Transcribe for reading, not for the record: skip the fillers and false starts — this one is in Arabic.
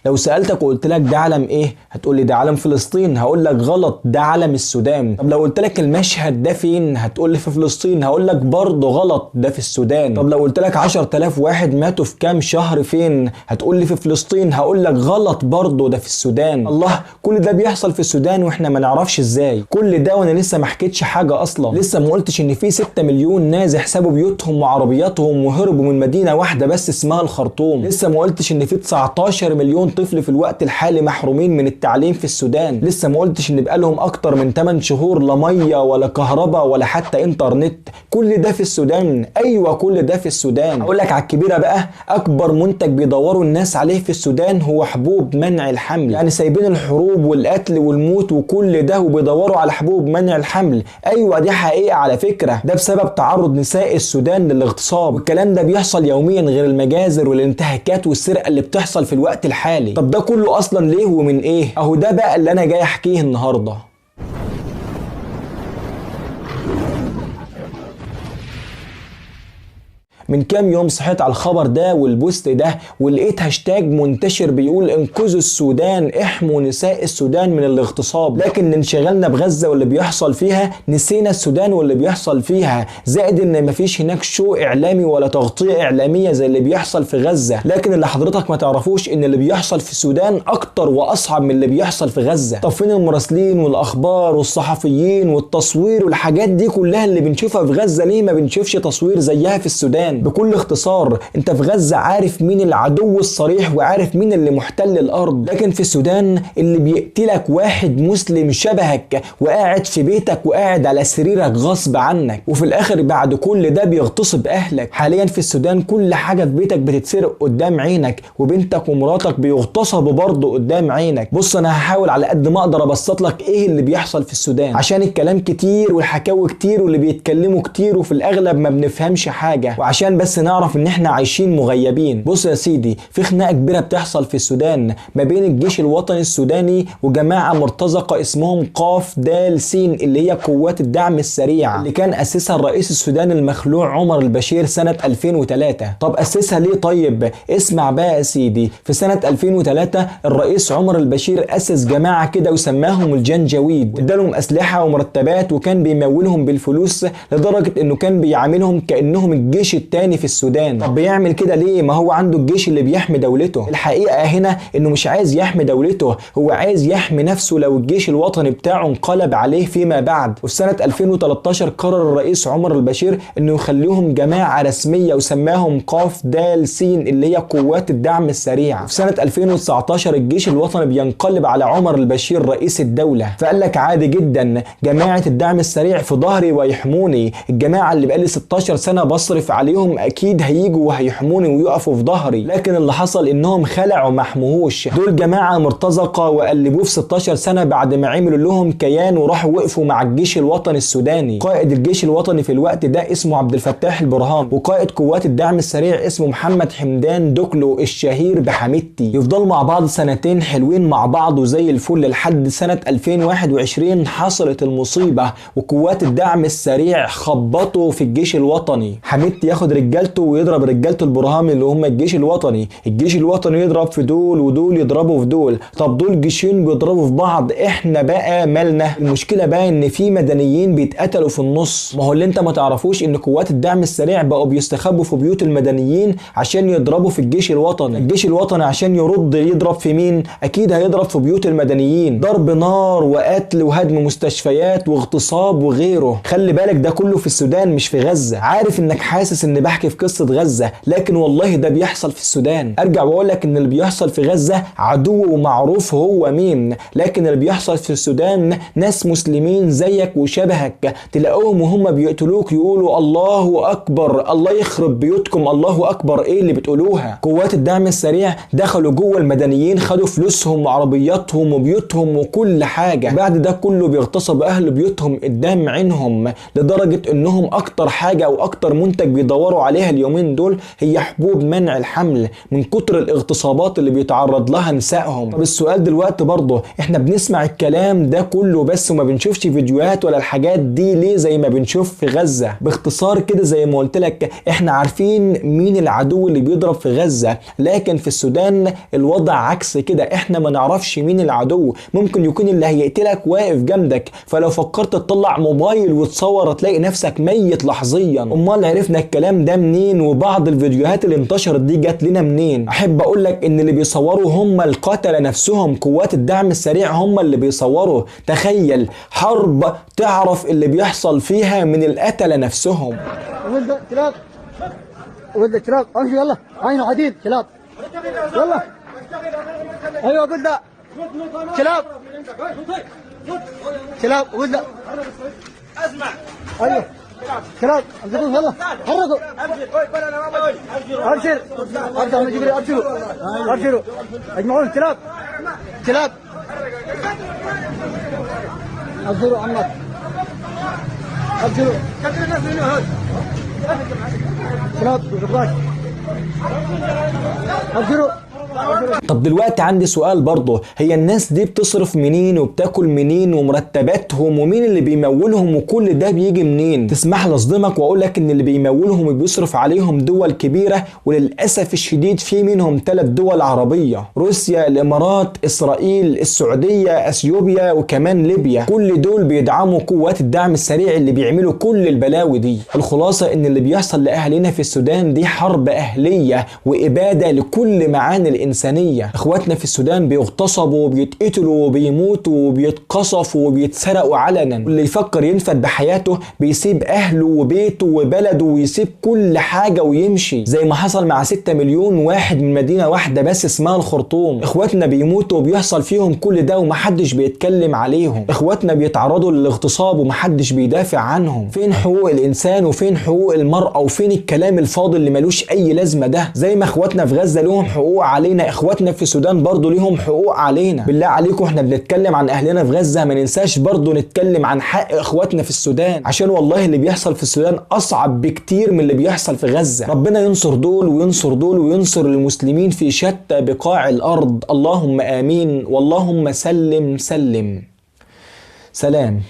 لو سألتك وقلت لك ده علم ايه هتقول لي ده علم فلسطين، هقول لك غلط ده علم السودان. طب لو قلت لك المشهد ده فين هتقول لي في فلسطين، هقول لك برضه غلط ده في السودان. طب لو قلت لك 10,000 واحد ماتوا في كام شهر فين هتقول لي في فلسطين، هقول لك غلط برضه ده في السودان. الله، كل ده بيحصل في السودان واحنا ما نعرفش ازاي؟ كل ده وانا لسه ما حكيتش حاجه اصلا، لسه ما قلتش ان في 6 مليون نازح سابوا بيوتهم وعربياتهم وهربوا من مدينه واحده بس اسمها الخرطوم، لسه ما قلتش ان في 19 مليون طفل في الوقت الحالي محرومين من التعليم في السودان، لسه ما قلتش ان بقالهم اكتر من 8 شهور لا ميه ولا كهرباء ولا حتى انترنت. كل ده في السودان، ايوه كل ده في السودان. اقول لك على الكبيره بقى، اكبر منتج بيدوروا الناس عليه في السودان هو حبوب منع الحمل، يعني سايبين الحروب والقتل والموت وكل ده وبيدوروا على حبوب منع الحمل. ايوه دي حقيقه على فكره، ده بسبب تعرض نساء السودان للاغتصاب، والكلام ده بيحصل يوميا غير المجازر والانتهاكات والسرقه اللي بتحصل في الوقت الحالي. طب ده كله اصلا ليه ومن ايه؟ اهو ده بقى اللي انا جاي احكيه النهارده. من كام يوم صحيت على الخبر ده والبوست ده ولقيت هاشتاج منتشر بيقول انقذوا السودان، احموا نساء السودان من الاغتصاب، لكن انشغلنا بغزة واللي بيحصل فيها نسينا السودان واللي بيحصل فيها، زائد ان مفيش هناك شو اعلامي ولا تغطية اعلامية زي اللي بيحصل في غزة. لكن اللي حضرتك ما تعرفوش ان اللي بيحصل في السودان اكتر واصعب من اللي بيحصل في غزة. طب فين المراسلين والاخبار والصحفيين والتصوير والحاجات دي كلها اللي بنشوفها في غزة؟ ليه ما بنشوفش تصوير زيها في السودان؟ بكل اختصار، انت في غزة عارف مين العدو الصريح وعارف مين اللي محتل الارض، لكن في السودان اللي بيقتلك واحد مسلم شبهك وقاعد في بيتك وقاعد على سريرك غصب عنك، وفي الاخر بعد كل ده بيغتصب اهلك. حاليا في السودان كل حاجة في بيتك بتتسرق قدام عينك، وبنتك ومراتك بيغتصبوا برضه قدام عينك. بص انا هحاول على قد ما اقدر ابسط لك ايه اللي بيحصل في السودان، عشان الكلام كتير والحكاوي كتير واللي بيتكلموا كتير وفي الاغلب ما بنفهمش حاجة، وعشان بس نعرف ان احنا عايشين مغيبين. بص يا سيدي، في خناقه كبيره بتحصل في السودان ما بين الجيش الوطني السوداني وجماعه مرتزقه اسمهم قاف دال سين اللي هي قوات الدعم السريع، اللي كان اسسها الرئيس السوداني المخلوع عمر البشير سنه 2003. طب اسسها ليه؟ طيب اسمع بقى يا سيدي، في سنه 2003 الرئيس عمر البشير اسس جماعه كده وسماهم الجنجويد، ادالهم اسلحه ومرتبات وكان بيمولهم بالفلوس لدرجه انه كان بيعاملهم كانهم الجيش التاني في السودان. طب بيعمل كده ليه؟ ما هو عنده الجيش اللي بيحمي دولته. الحقيقه هنا انه مش عايز يحمي دولته، هو عايز يحمي نفسه لو الجيش الوطني بتاعه انقلب عليه فيما بعد. وفي سنه 2013 قرر الرئيس عمر البشير انه يخليهم جماعه رسميه وسماهم قاف دال سين اللي هي قوات الدعم السريع. في سنه 2019 الجيش الوطني بينقلب على عمر البشير رئيس الدوله، فقال لك عادي جدا جماعه الدعم السريع في ظهري ويحموني، الجماعه اللي بقالي 16 سنه بصرف عليهم اكيد هيجوا وهيحموني ويقفوا في ظهري. لكن اللي حصل انهم خلعوا ما حموهوش، دول جماعه مرتزقه وقلبوه في 16 سنه بعد ما عملوا لهم كيان وراحوا وقفوا مع الجيش الوطني السوداني. قائد الجيش الوطني في الوقت ده اسمه عبد الفتاح البرهان، وقائد قوات الدعم السريع اسمه محمد حمدان دقلو الشهير بحميدتي. يفضلوا مع بعض سنتين حلوين مع بعض وزي الفل لحد سنه 2021 حصلت المصيبه وقوات الدعم السريع خبطوا في الجيش الوطني. حميدتي ياخد رجالته ويضرب رجالته البرهامي اللي هم الجيش الوطني، الجيش الوطني يضرب في دول ودول يضربوا في دول. طب دول جيشين بيضربوا في بعض، احنا بقى مالنا؟ المشكله بقى ان في مدنيين بيتقتلوا في النص. ما هو اللي انت ما تعرفوش ان قوات الدعم السريع بقوا بيستخبوا في بيوت المدنيين عشان يضربوا في الجيش الوطني. الجيش الوطني عشان يرد يضرب في مين؟ اكيد هيضرب في بيوت المدنيين، ضرب نار وقتل وهدم مستشفيات واغتصاب وغيره. خلي بالك ده كله في السودان مش في غزه. عارف انك حاسس ان بحكي في قصة غزة، لكن والله ده بيحصل في السودان. ارجع واقول لك ان اللي بيحصل في غزة عدو ومعروف هو مين، لكن اللي بيحصل في السودان ناس مسلمين زيك وشبهك تلاقوهم وهم بيقتلوك يقولوا الله اكبر، الله يخرب بيوتكم، الله اكبر. ايه اللي بتقولوها؟ قوات الدعم السريع دخلوا جوه المدنيين خدوا فلوسهم وعربياتهم وبيوتهم وكل حاجة، بعد ده كله بيغتصبوا اهل بيوتهم قدام عينهم، لدرجة انهم اكتر حاجة او اكتر منتج بيدوروا بيدوروا عليها اليومين دول هي حبوب منع الحمل من كتر الاغتصابات اللي بيتعرض لها نسائهم. طب السؤال دلوقتي برضه، احنا بنسمع الكلام ده كله بس وما بنشوفش فيديوهات ولا الحاجات دي ليه زي ما بنشوف في غزة؟ باختصار كده زي ما قلت لك، احنا عارفين مين العدو اللي بيضرب في غزة، لكن في السودان الوضع عكس كده، احنا ما نعرفش مين العدو. ممكن يكون اللي هيقتلك واقف جنبك، فلو فكرت تطلع موبايل وتصور تلاقي نفسك ميت لحظيا. امال عرفنا الكلام ده منين؟ وبعض الفيديوهات اللي انتشرت دي جات لنا منين؟ احب اقول لك ان اللي بيصوروا هم القتلة نفسهم، قوات الدعم السريع هم اللي بيصوروا. تخيل حرب تعرف اللي بيحصل فيها من القتلة نفسهم. ولد شباب امشي يلا، عينه عديد شباب يلا. ايوه ولد شباب شباب ولد اسمع. ايوه شباب امسكوا يلا حركوا. ابشر ابشر من جبريل، ابشروا ابشروا اجمعون شباب شباب ابشروا عمك ابشروا. كثر الناس من هون شباب بالغباش ابشروا. طب دلوقتي عندي سؤال برضه، هي الناس دي بتصرف منين وبتاكل منين ومرتباتهم ومين اللي بيمولهم وكل ده بيجي منين؟ تسمح لي اصدمك واقول لك ان اللي بيمولهم وبيصرف عليهم دول كبيره، وللاسف الشديد في منهم 3 دول عربيه، روسيا، الامارات، اسرائيل، السعوديه، اثيوبيا وكمان ليبيا. كل دول بيدعموا قوات الدعم السريع اللي بيعملوا كل البلاوي دي. الخلاصه ان اللي بيحصل لاهالينا في السودان دي حرب اهليه واباده لكل معاني الإنسانية. اخواتنا في السودان بيغتصبوا وبيتقتلوا وبيموتوا وبيتقصفوا وبيتسرقوا علنا. واللي يفكر ينفد بحياته بيسيب اهله وبيته وبلده ويسيب كل حاجة ويمشي، زي ما حصل مع 6 مليون واحد من مدينة واحدة بس اسمها الخرطوم. اخواتنا بيموتوا وبيحصل فيهم كل ده ومحدش بيتكلم عليهم. اخواتنا بيتعرضوا للاغتصاب ومحدش بيدافع عنهم. فين حقوق الانسان وفين حقوق المرأة وفين الكلام الفاضي اللي ملوش اي لازمة ده؟ زي ما اخواتنا في غزة لهم حقوق علينا، اخواتنا في السودان برضو ليهم حقوق علينا. بالله عليكم احنا بنتكلم عن اهلنا في غزة ما ننساش برضو نتكلم عن حق اخواتنا في السودان، عشان والله اللي بيحصل في السودان اصعب بكتير من اللي بيحصل في غزة. ربنا ينصر دول وينصر دول وينصر المسلمين في شتى بقاع الارض. اللهم امين، واللهم سلم سلم. سلام.